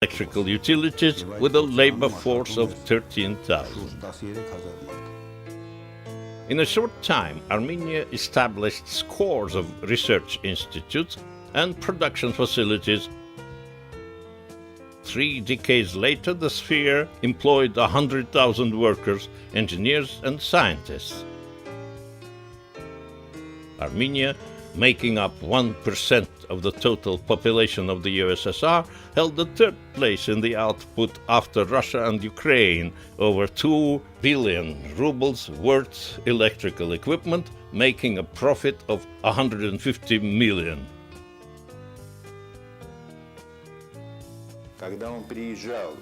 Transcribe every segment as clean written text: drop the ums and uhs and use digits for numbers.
electrical utilities with a labor force of 13,000. In a short time, Armenia established scores of research institutes and production facilities. 3 decades later, the sphere employed 100,000 workers, engineers and scientists. Armenia, making up 1% of the total population of the USSR, held the 3rd place in the output after Russia and Ukraine, over 2 billion rubles worth electrical equipment, making a profit of 150 million. Когда он приезжал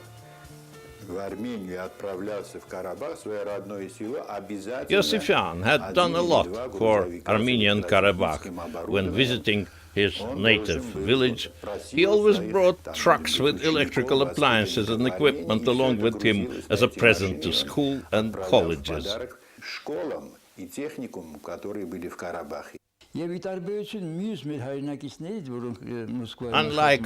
в Армению и отправлялся в Карабах, свое родное село, обязательно Iosifyan had done a lot for Armenian Karabakh. When visiting his native village, he always brought trucks with electrical appliances and equipment along with him as a present to school and colleges. школам и техникумам, которые были в Карабахе. Unlike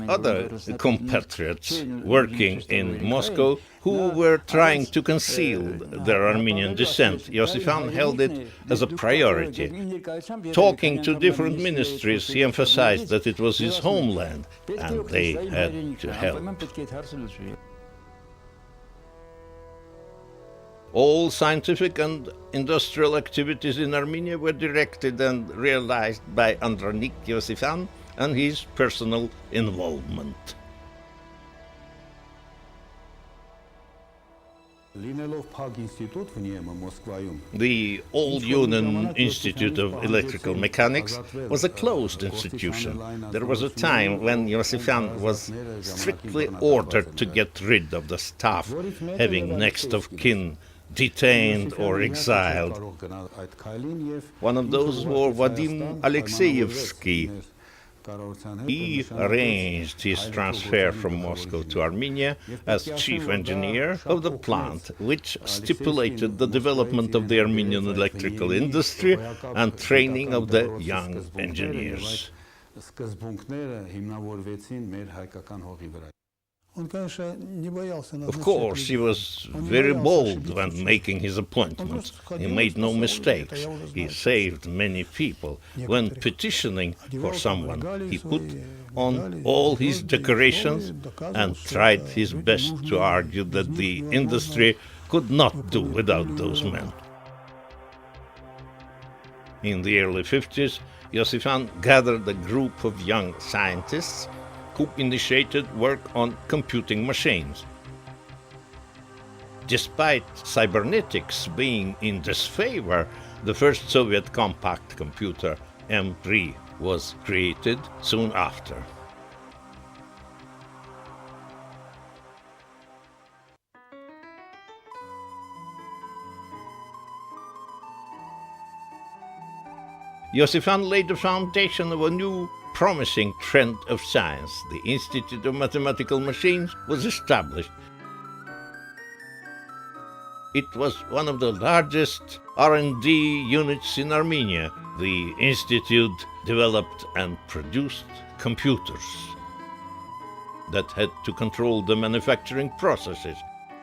other compatriots working in Moscow who were trying to conceal their Armenian descent, Iosifyan held it as a priority. Talking to different ministries, he emphasized that it was his homeland and they had to help. All scientific and industrial activities in Armenia were directed and realized by Andranik Iosifyan and his personal involvement. The Old Union Institute of Electrical Mechanics was a closed institution. There was a time when Iosifyan was strictly ordered to get rid of the staff, having next of kin detained or exiled. One of those was Vadim Alexeyevsky. He arranged his transfer from Moscow to Armenia as chief engineer of the plant, which stipulated the development of the Armenian electrical industry and training of the young engineers. Of course, he was very bold when making his appointments. He made no mistakes. He saved many people. When petitioning for someone, he put on all his decorations and tried his best to argue that the industry could not do without those men. In the early 50s, Iosifyan gathered a group of young scientists who initiated work on computing machines. Despite cybernetics being in disfavor, the first Soviet compact computer, M3, was created soon after. Iosifyan laid the foundation of a new promising trend of science. The Institute of Mathematical Machines was established. It was one of the largest R&D units in Armenia. The institute developed and produced computers that had to control the manufacturing processes.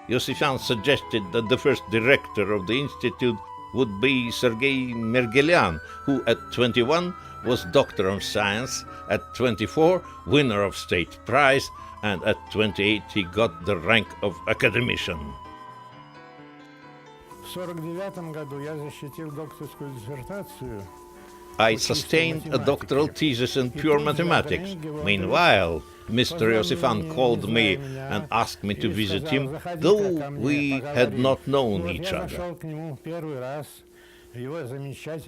Iosifyan suggested that the first director of the institute would be Sergei Mergelyan, who at 21 was Doctor of Science, at 24 winner of State Prize, and at 28 he got the rank of academician. I sustained a doctoral thesis in pure mathematics. Meanwhile, Mr. Iosifyan called me and asked me to visit him, though we had not known each other.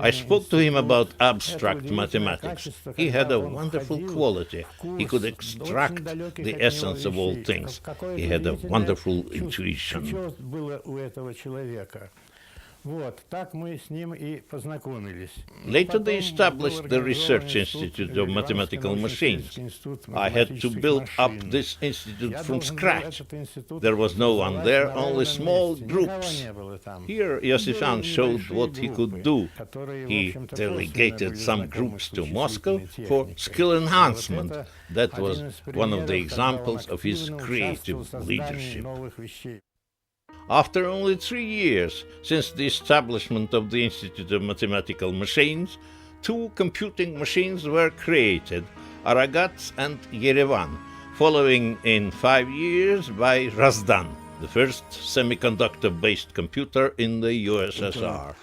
I spoke to him about abstract mathematics. He had a wonderful quality. He could extract the essence of all things. He had a wonderful intuition. Later they established the Research Institute of Mathematical Machines. I had to build up this institute from scratch. There was no one there, only small groups. Here Iosifyan showed what he could do. He delegated some groups to Moscow for skill enhancement. That was one of the examples of his creative leadership. After only 3 years since the establishment of the Institute of Mathematical Machines, 2 computing machines were created, Aragats and Yerevan, following in 5 years by Razdan, the first semiconductor-based computer in the USSR.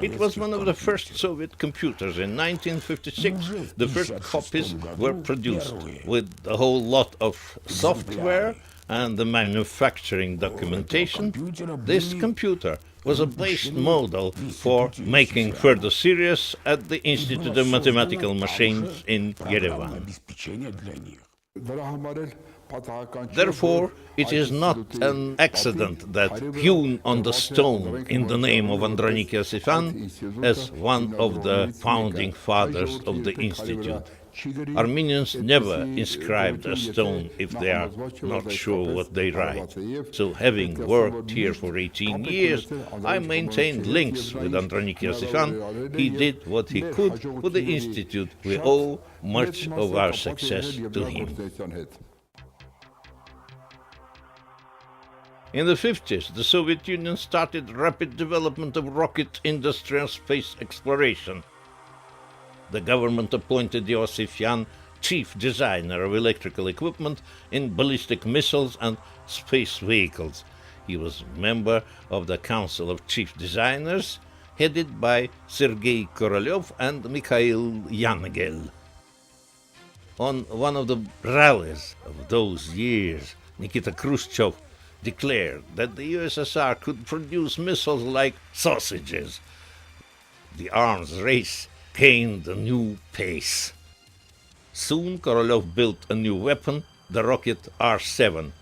It was one of the first Soviet computers. In 1956, the first copies were produced with a whole lot of software and the manufacturing documentation. This computer was a base model for making further series at the Institute of Mathematical Machines in Yerevan. Therefore, it is not an accident that hewn on the stone in the name of Andranik Iosifyan as one of the founding fathers of the Institute. Armenians never inscribed a stone if they are not sure what they write. So, having worked here for 18 years, I maintained links with Andranik Iosifyan. He did what he could for the Institute. We owe much of our success to him. In the 50s, the Soviet Union started rapid development of rocket industry and space exploration. The government appointed Iosifyan chief designer of electrical equipment in ballistic missiles and space vehicles. He was a member of the Council of Chief Designers, headed by Sergei Korolev and Mikhail Yangel. On one of the rallies of those years, Nikita Khrushchev declared that the USSR could produce missiles like sausages. The arms race gained a new pace. Soon Korolev built a new weapon, the rocket R-7.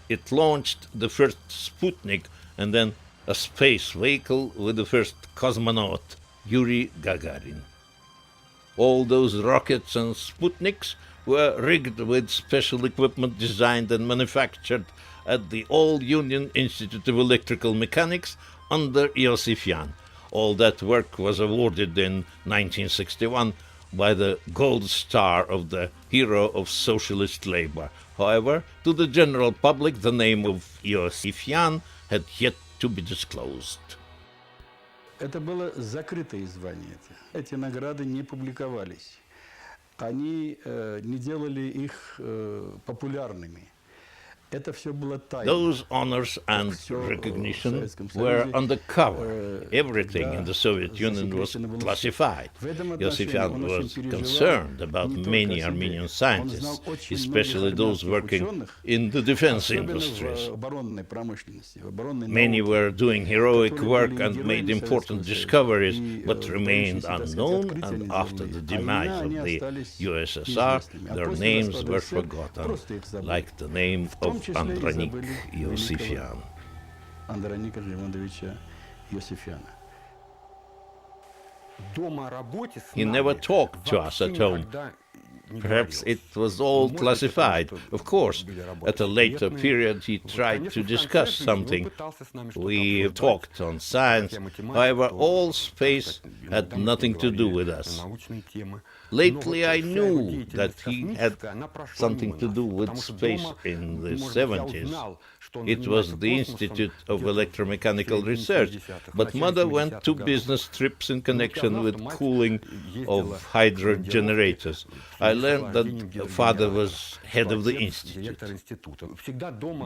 It launched the first Sputnik and then a space vehicle with the first cosmonaut, Yuri Gagarin. All those rockets and Sputniks were rigged with special equipment designed and manufactured at the All-Union Institute of Electrical Mechanics under Iosifyan. All that work was awarded in 1961 by the Gold Star of the Hero of Socialist Labor. However, to the general public, the name of Iosifyan had yet to be disclosed. Это было закрытое звание. Эти награды не публиковались. Они не делали их популярными. Those honors and recognition were undercover. Everything in the Soviet Union was classified. Iosifyan was concerned about many Armenian scientists, especially those working in the defense industries. Many were doing heroic work and made important discoveries, but remained unknown, and after the demise of the USSR, their names were forgotten, like the name of Andranik Iosifyan. He never talked to us at home. Perhaps it was all classified. Of course, at a later period he tried to discuss something. We talked on science. However, all space had nothing to do with us. Lately I knew that he had something to do with space in the 70s. It was the Institute of Electromechanical Research, but Mother went to business trips in connection with cooling of hydro generators. I learned that father was head of the institute.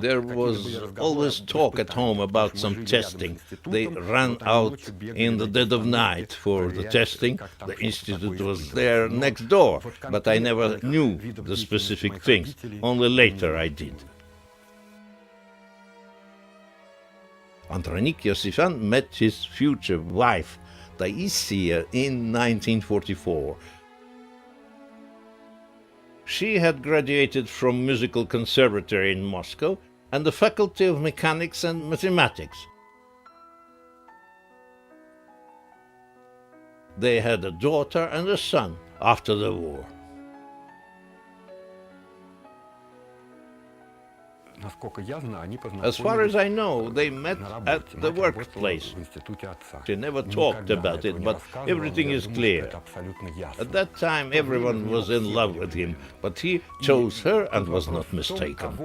There was always talk at home about some testing. They ran out in the dead of night for the testing. The institute was there next door, but I never knew the specific things. Only later I did. Andranik Iosifyan met his future wife, Taisia, in 1944. She had graduated from Musical Conservatory in Moscow and the Faculty of Mechanics and Mathematics. They had a daughter and a son after the war. As far as I know, they met at the workplace. She never talked about it, but everything is clear. At that time, everyone was in love with him, but he chose her and was not mistaken.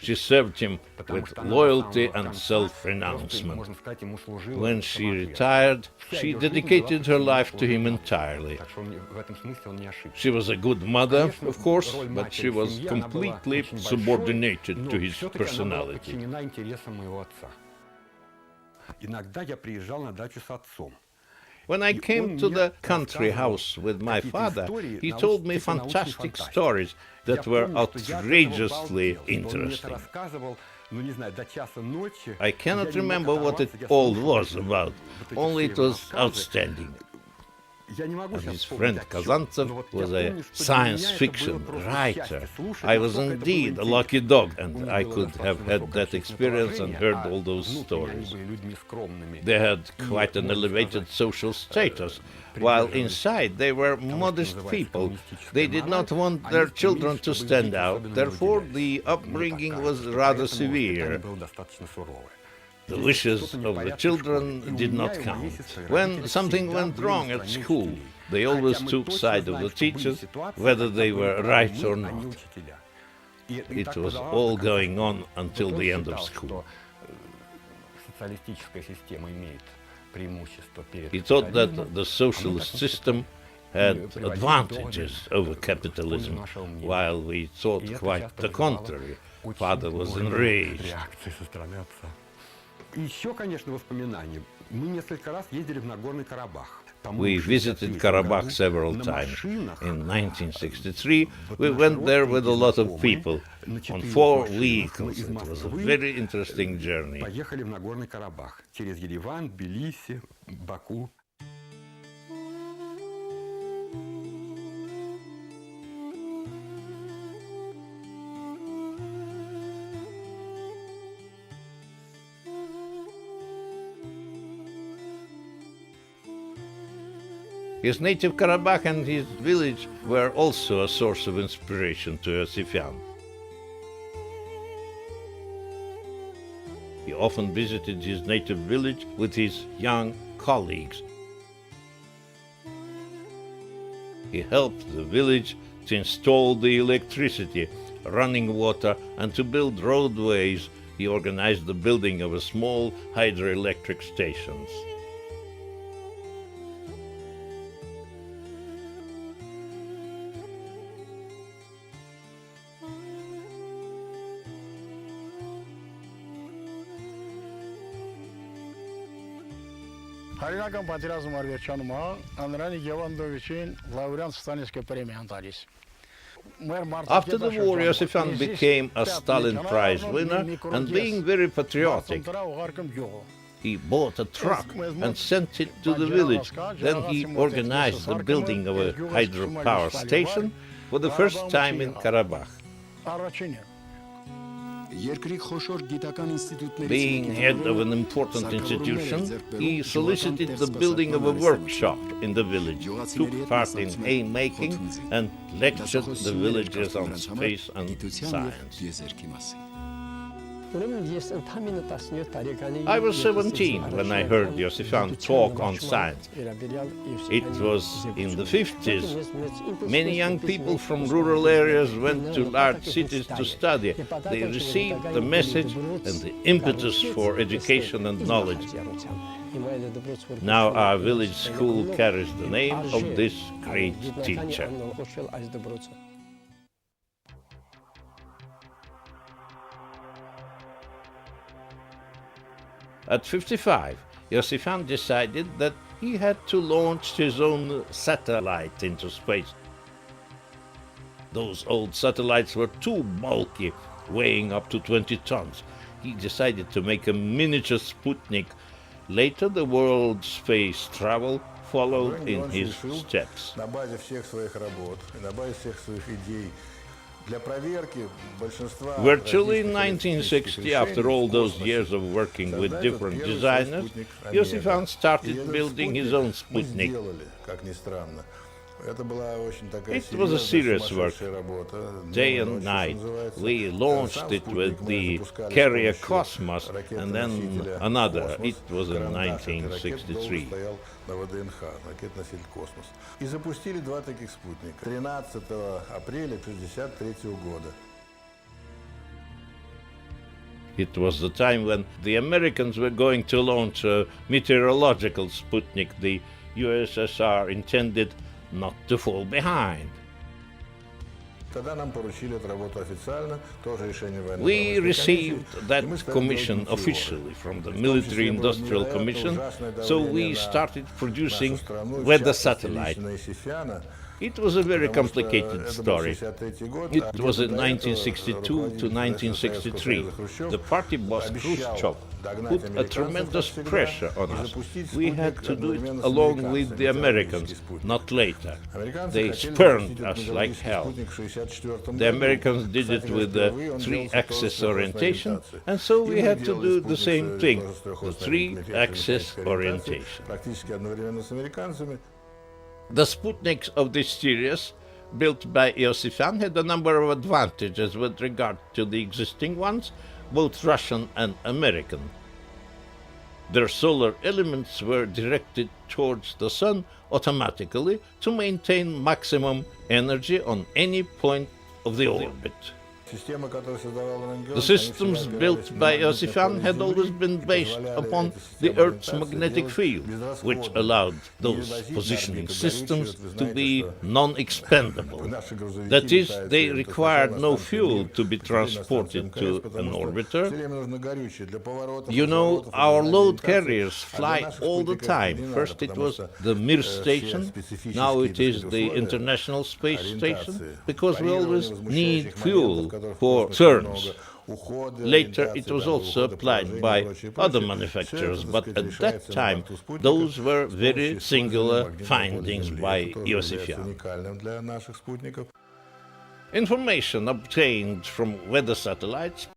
She served him with loyalty and self-renouncement. When she retired, she dedicated her life to him entirely. She was a good mother, of course, but she was completely subordinated to his personality. When I came to the country house with my father, he told me fantastic stories that were outrageously interesting. I cannot remember what it all was about, only it was outstanding. And his friend Kazantsev was a science fiction writer. I was indeed a lucky dog, and I could have had that experience and heard all those stories. They had quite an elevated social status, while inside they were modest people. They did not want their children to stand out, therefore the upbringing was rather severe. The wishes of the children did not count. When something went wrong at school, they always took side of the teachers, whether they were right or not. It was all going on until the end of school. He thought that the socialist system had advantages over capitalism, while we thought quite the contrary. Father was enraged. We visited Karabakh several times. In 1963, we went there with a lot of people, on 4 vehicles. It was a very interesting journey. His native Karabakh and his village were also a source of inspiration to Iosifyan. He often visited his native village with his young colleagues. He helped the village to install the electricity, running water, and to build roadways. He organized the building of a small hydroelectric stations. Հայրենական պատերազմում արվերջանում Andranik Iosifyan լաուրյանց Ստալինսկի պրեմիան տալիս։ After the war, Iosifyan became a Stalin Prize winner and being very patriotic. He bought a truck and sent it to the village. Then he organized the building of a hydropower station for the first time in Karabakh. Being head of an important institution, he solicited the building of a workshop in the village, took part in haymaking, and lectured the villagers on space and science. I was 17 when I heard Iosifyan talk on science. It was in the 50s. Many young people from rural areas went to large cities to study. They received the message and the impetus for education and knowledge. Now our village school carries the name of this great teacher. At 55, Iosifyan decided that he had to launch his own satellite into space. Those old satellites were too bulky, weighing up to 20 tons. He decided to make a miniature Sputnik. Later, the world space travel followed in his steps. Virtually in 1960, after all those years of working with different designers, Iosifyan started building his own Sputnik. It was a serious work, day and night. We launched it with the carrier Cosmos and then another. It was in 1963. И запустили два таких спутника 13 апреля 1963 года. It was the time when the Americans were going to launch a meteorological Sputnik. The USSR intended not to fall behind. We received that commission officially from the Military Industrial Commission, so we started producing weather satellites. It was a very complicated story. It was in 1962 to 1963. The party boss Khrushchev put a tremendous pressure on us. We had to do it along with the Americans, not later. They spurned us like hell. The Americans did it with the three-axis orientation, and so we had to do the same thing, the three-axis orientation. The Sputniks of this series, built by Iosifyan, had a number of advantages with regard to the existing ones, both Russian and American. Their solar elements were directed towards the sun automatically to maintain maximum energy on any point of the orbit. The systems built by Iosifyan had always been based upon the Earth's magnetic field, which allowed those positioning systems to be non-expendable. That is, they required no fuel to be transported to an orbiter. You know, our load carriers fly all the time. First it was the Mir station, now it is the International Space Station, because we always need fuel for turns. Later it was also applied by other manufacturers, but at that time those were very singular findings by Iosifyan. Information obtained from weather satellites